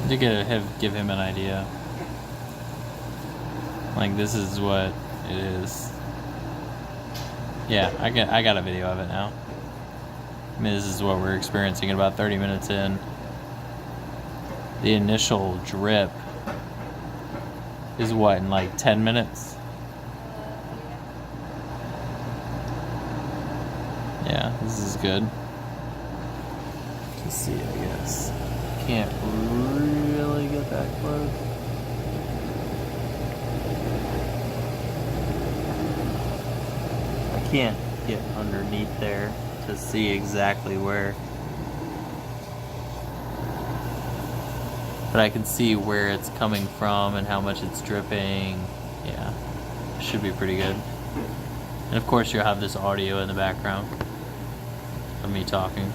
to give him an idea. Like, this is what it is. Yeah, I got a video of it now. I mean, this is what we're experiencing about 30 minutes in. The initial drip is what, in like 10 minutes? Yeah, this is good. Let's see, I guess. Can't really get that close. I can't get underneath there to see exactly where. But I can see where it's coming from and how much it's dripping. Yeah, should be pretty good. And of course you'll have this audio in the background of me talking.